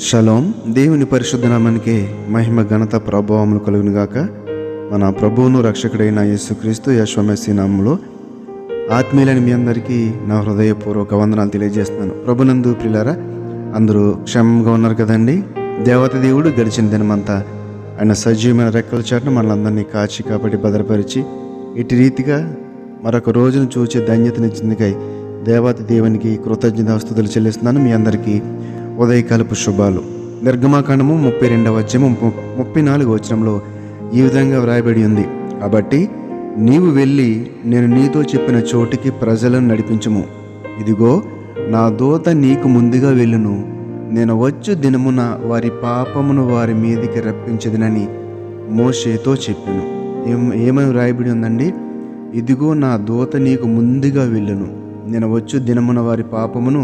Shalom. దేవుని పరిశుద్ధ నామానికి మహిమ ఘనత ప్రభావములు కలుగును గాక. మన ప్రభువును రక్షకుడైన యేసుక్రీస్తు యెహోవా నామములో ఆత్మీయులైన మీ అందరికీ నా హృదయపూర్వక వందనాలు తెలియజేస్తున్నాను. ప్రభునందు ప్రియులారా, అందరూ క్షేమంగా ఉన్నారు కదండి. దేవత దేవుడు గడిచిన దినమంతా ఆయన సజీవమైన రెక్కల చాటును మనలందరినీ కాచి కాపాడి భద్రపరిచి ఇటు రీతిగా మరొక రోజును చూచే ధన్యతనిచ్చిందికై దేవత దేవునికి కృతజ్ఞతాస్తుతులు చెల్లిస్తున్నాను. మీ అందరికీ ఉదయకాలపు శుభాలు. నిర్గమాకాండము 32వ అధ్యాయము 34వ వచనంలో ఈ విధంగా వ్రాయబడి ఉంది, కాబట్టి నీవు వెళ్ళి నేను నీతో చెప్పిన చోటికి ప్రజలను నడిపించుము. ఇదిగో నా దూత నీకు ముందుగా వెళ్ళును, నేను వచ్చు దినమున వారి పాపమును వారి మీదికి రప్పించదునని మోషేతో చెప్పాను. ఏమని వ్రాయబడి ఉందండి? ఇదిగో నా దూత నీకు ముందుగా వెళ్ళును, నేను వచ్చు దినమున వారి పాపమును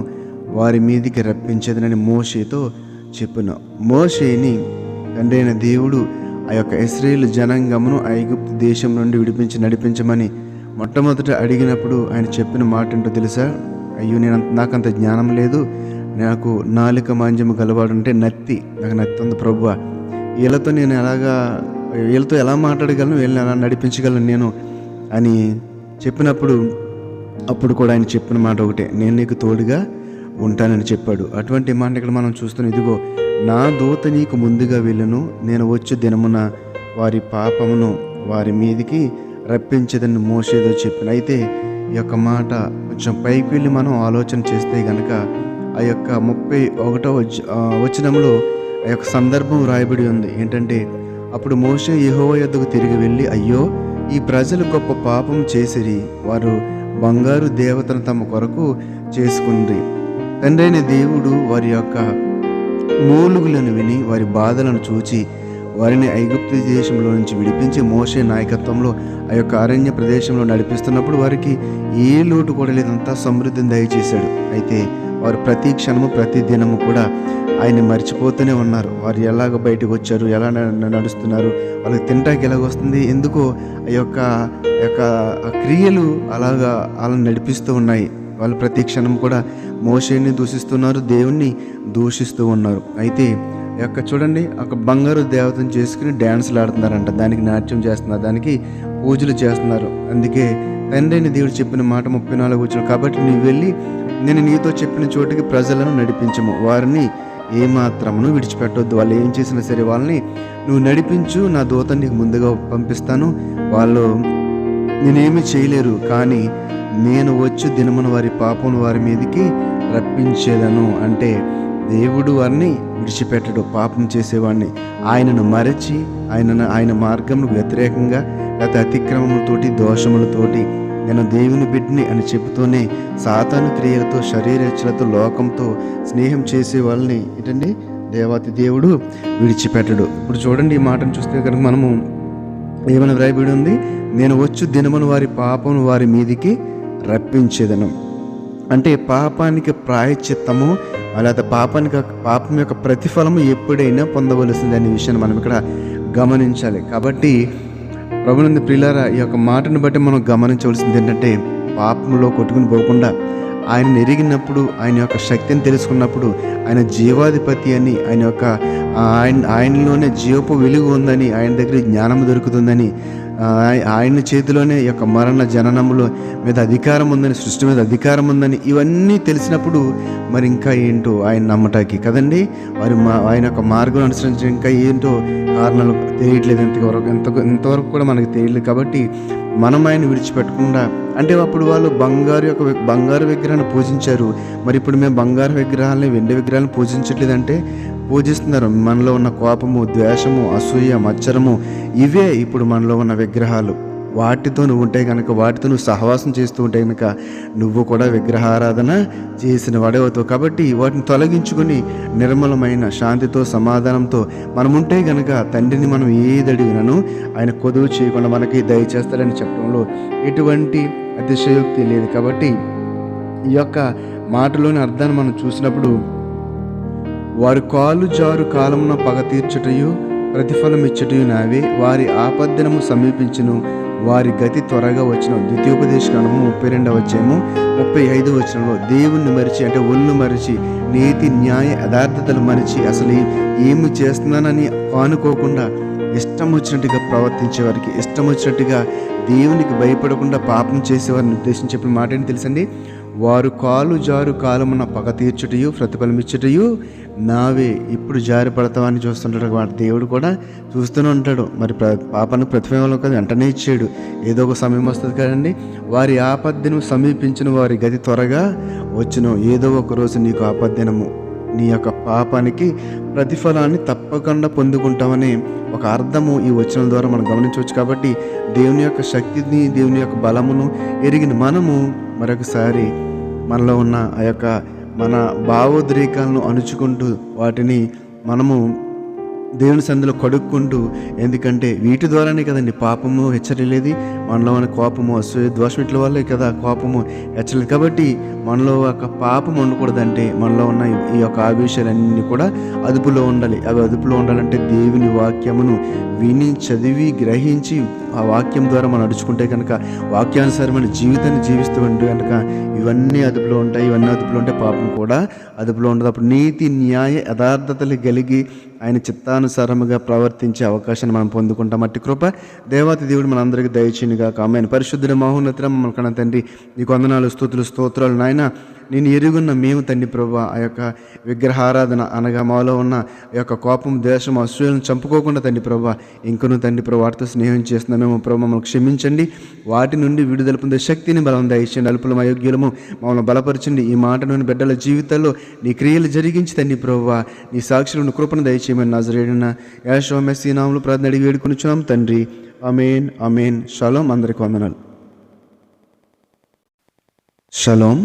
వారి మీదికి రప్పించదనని మోషేతో చెప్పును. మోషేని తండ్రి అయిన దేవుడు ఆ యొక్క ఇశ్రాయేలు జనాంగమును ఐగుప్తు దేశం నుండి విడిపించి నడిపించమని మొట్టమొదట అడిగినప్పుడు ఆయన చెప్పిన మాట ఏంటో తెలుసా? అయ్యో, నాకంత జ్ఞానం లేదు, నాకు నాలుక మాంద్యము గలవాడు అంటే నాకు నత్తి ఉంది ప్రభువా, వీళ్ళతో ఎలా మాట్లాడగలను, వీళ్ళని ఎలా నడిపించగలను నేను అని చెప్పినప్పుడు అప్పుడు కూడా ఆయన చెప్పిన మాట ఒకటే, నేను నీకు తోడుగా ఉంటానని చెప్పాడు. అటువంటి మాట ఇక్కడ మనం చూస్తున్నాం. ఇదిగో నా దూత నీకు ముందుగా వెళ్ళను, నేను వచ్చు దినమున వారి పాపమును వారి మీదికి రప్పించదని మోషేతో చెప్పిన. అయితే ఈ యొక్క మాట కొంచెం పైకి వెళ్ళి మనం ఆలోచన చేస్తే కనుక ఆ యొక్క 31వ వచనంలో ఆ యొక్క సందర్భం రాయబడి ఉంది. ఏంటంటే, అప్పుడు మోషే యెహోవా యొద్దకు తిరిగి వెళ్ళి, అయ్యో, ఈ ప్రజలు గొప్ప పాపం చేసిరి, వారు బంగారు దేవతను తమ కొరకు చేసుకుంది. తండ్రి అయిన దేవుడు వారి యొక్క మూలుగులను విని వారి బాధలను చూచి వారిని ఐగుప్తు దేశంలో నుంచి విడిపించి మోషే నాయకత్వంలో ఆ యొక్క అరణ్య ప్రదేశంలో నడిపిస్తున్నప్పుడు వారికి ఏ లోటు కూడా లేదంతా సమృద్ధిని దయచేశాడు. అయితే వారు ప్రతి క్షణము ప్రతి దినము కూడా ఆయన మర్చిపోతూనే ఉన్నారు. వారు ఎలాగ బయటకు వచ్చారు, ఎలా నడుస్తున్నారు, వాళ్ళకి తింటాకి ఎలాగొస్తుంది, ఎందుకో ఆ యొక్క క్రియలు అలాగా వాళ్ళని నడిపిస్తూ ఉన్నాయి. వాళ్ళు ప్రతి క్షణం కూడా మోషేని దూషిస్తున్నారు, దేవుణ్ణి దూషిస్తూ ఉన్నారు. అయితే చూడండి, ఒక బంగారు దేవతను చేసుకుని డ్యాన్సులు ఆడుతున్నారంట, దానికి నాట్యం చేస్తున్నారు, దానికి పూజలు చేస్తున్నారు. అందుకే తండ్రి అయిన దేవుడు చెప్పిన మాట 34 వచనం, కాబట్టి నీవు వెళ్ళి నేను నీతో చెప్పిన చోటికి ప్రజలను నడిపించము, వారిని ఏమాత్రమును విడిచిపెట్టొద్దు. వాళ్ళు ఏం చేసినా సరే వాళ్ళని నువ్వు నడిపించు, నా దూత నీకు ముందుగా పంపిస్తాను, వాళ్ళు నేనేమి చేయలేరు, కానీ నేను వచ్చు దినమున వారి పాపం వారి మీదకి రప్పించేదను. అంటే దేవుడు వారిని విడిచిపెట్టడు. పాపం చేసేవాడిని ఆయనను మరచి ఆయన మార్గముకు వ్యతిరేకంగా లేకపోతే అతిక్రమములతోటి దోషములతోటి నేను దేవుని బిడ్డని అని చెబుతూనే సాతాను క్రియలతో శరీరేచ్ఛలతో లోకంతో స్నేహం చేసే వాళ్ళని ఏంటండి దేవాతి దేవుడు విడిచిపెట్టడు. ఇప్పుడు చూడండి, ఈ మాటను చూస్తే కనుక మనము ఏమైనా వ్రాయబడి ఉంది, నేను వచ్చు దినమున వారి పాపం వారి మీదికి రప్పించేదను. అంటే పాపానికి ప్రాయశ్చిత్తము లేదా పాపం యొక్క ప్రతిఫలము ఎప్పుడైనా పొందవలసింది అనే విషయాన్ని మనం ఇక్కడ గమనించాలి. కాబట్టి ప్రభునందు ప్రియులారా, ఈ యొక్క మాటను బట్టి మనం గమనించవలసింది ఏంటంటే, పాపంలో కొట్టుకుని పోకుండా ఆయన ఎరిగినప్పుడు, ఆయన యొక్క శక్తిని తెలుసుకున్నప్పుడు, ఆయన జీవాధిపతి అని, ఆయనలోనే జీవపు వెలుగు ఉందని, ఆయన దగ్గర జ్ఞానం దొరుకుతుందని, ఆయన చేతిలోనే ఈ యొక్క మరణ జననముల మీద అధికారం ఉందని, సృష్టి మీద అధికారం ఉందని, ఇవన్నీ తెలిసినప్పుడు మరి ఇంకా ఏంటో ఆయన నమ్మటానికి కదండి, ఆయన యొక్క మార్గం అనుసరించి ఇంకా ఏంటో కారణాలు తెలియట్లేదు. ఇంతవరకు కూడా మనకు తెలియలేదు. కాబట్టి మనం ఆయన విడిచిపెట్టకుండా, అంటే అప్పుడు వాళ్ళు బంగారు విగ్రహాన్ని పూజించారు, మరి ఇప్పుడు మేము బంగారు విగ్రహాలని వెండి విగ్రహాలను పూజించట్లేదంటే పూజిస్తున్నారు. మనలో ఉన్న కోపము, ద్వేషము, అసూయ, మత్సరము, ఇవే ఇప్పుడు మనలో ఉన్న విగ్రహాలు. వాటితో నువ్వు ఉంటే కనుక, వాటితో నువ్వు సహవాసం చేస్తూ ఉంటే కనుక నువ్వు కూడా విగ్రహారాధన చేసిన వాడేవుతావు. కాబట్టి వాటిని తొలగించుకొని నిర్మలమైన శాంతితో సమాధానంతో మనం ఉంటే కనుక తండ్రిని మనం ఏది అడిగినను ఆయన కొదువు చేయకుండా మనకి దయచేస్తాడని చెప్పడంలో ఎటువంటి అతిశయోక్తి లేదు. కాబట్టి ఈ యొక్క మాటలోని అర్థాన్ని మనం చూసినప్పుడు, వారి కాలు జారు కాలమున పగ తీర్చుటయు ప్రతిఫలం ఇచ్చుటయు నావే, వారి ఆపద్దినము సమీపించును, వారి గతి త్వరగా వచ్చిన ద్వితీయోపదేశకాండము 32వ అధ్యాయము 35వ వచనంలో దేవుణ్ణి మరిచి, అంటే ఒళ్ళు మరిచి, నీతి న్యాయ యథార్థతలు మరిచి, అసలు ఏమి చేస్తున్నానని కానుకోకుండా ఇష్టం వచ్చినట్టుగా ప్రవర్తించే వారికి, ఇష్టం వచ్చినట్టుగా దేవునికి భయపడకుండా పాపం చేసేవారిని ఉద్దేశించి చెప్పిన మాట ఏంటి తెలుసండి? వారు కాలు జారు కాలమున పగ తీర్చుటయు ప్రతిఫలమిచ్చుటయు నావే. ఇప్పుడు జారి పడతామని చూస్తుంటాడు వాడు. దేవుడు కూడా చూస్తూనే ఉంటాడు. మరి పాపానికి ప్రతిఫలం కదా వెంటనే ఇచ్చాడు, ఏదో ఒక సమయం వస్తుంది కదండి. వారి ఆపద్దను సమీపించిన వారి గతి త్వరగా వచ్చును. ఏదో ఒక రోజు నీకు ఆపద్దనము, నీ యొక్క పాపానికి ప్రతిఫలాన్ని తప్పకుండా పొందుకుంటామని ఒక అర్థము ఈ వచనం ద్వారా మనం గమనించవచ్చు. కాబట్టి దేవుని యొక్క శక్తిని, దేవుని యొక్క బలమును ఎరిగిన మనము మరొకసారి మనలో ఉన్న ఆ యొక్క మన భావోద్రేకాలను అణుచుకుంటూ వాటిని మనము దేవుని సన్నిధిలో కడుక్కుంటూ, ఎందుకంటే వీటి ద్వారానే కదండి పాపము హెచ్చరిలేది, మనలో ఉన్న కోపము అసూయ ద్వేషం వీటి వల్లే కదా కోపము హెచ్చలేదు. కాబట్టి మనలో ఒక పాపం ఉండకూడదంటే మనలో ఉన్న ఈ యొక్క ఆవేశాలన్నీ కూడా అదుపులో ఉండాలి. అవి అదుపులో ఉండాలంటే దేవుని వాక్యమును విని, చదివి, గ్రహించి ఆ వాక్యం ద్వారా మనం నడుచుకుంటే కనుక, వాక్యానుసారమైన జీవితాన్ని జీవిస్తూ ఉంటే కనుక ఇవన్నీ అదుపులో ఉంటాయి. ఇవన్నీ అదుపులో ఉంటే పాపం కూడా అదుపులో ఉండదు. అప్పుడు నీతి న్యాయ యథార్థతలు కలిగి ఆయన చిత్తానుసారముగా ప్రవర్తించే అవకాశాన్ని మనం పొందుకుంటాం. అట్టి కృప దేవాతి దేవుడు మనందరికీ దయచేయునుగాక. ఆమేన్. పరిశుద్ధుడ మహోన్నతుడ మమ్మల్ని కన్న తండ్రి, నీకు వందనాలు, స్తుతులు, స్తోత్రాలు నాయన. నేను ఎరుగున్న మేము తండ్రి ప్రభువా, ఆ యొక్క విగ్రహారాధన అనగా మాలో ఉన్న ఆ యొక్క కోపం, ద్వేషం, అసూయలను చంపుకోకుండా తండ్రి ప్రభువా ఇంకను తండ్రి ప్రభు వాటితో స్నేహం చేస్తున్నా మేము ప్రభు మమ్మల్ని క్షమించండి. వాటి నుండి విడుదల పొందే శక్తిని బలం దయచేయండి. అల్పులం అయోగ్యులము మమ్మల్ని బలపరచండి. ఈ మాటలోని బిడ్డల జీవితాల్లో నీ క్రియలు జరిగించి తండ్రి ప్రభువా నీ సాక్షులను కృపను దయచేయమని నజరేయుడైన యేషోవా మెస్సీ నామములో ప్రార్థన అడిగి వేడుకొనుచున్నాం తండ్రి. ఆమేన్, ఆమేన్. షలోం. అందరికీ వందనాలు. షలోం.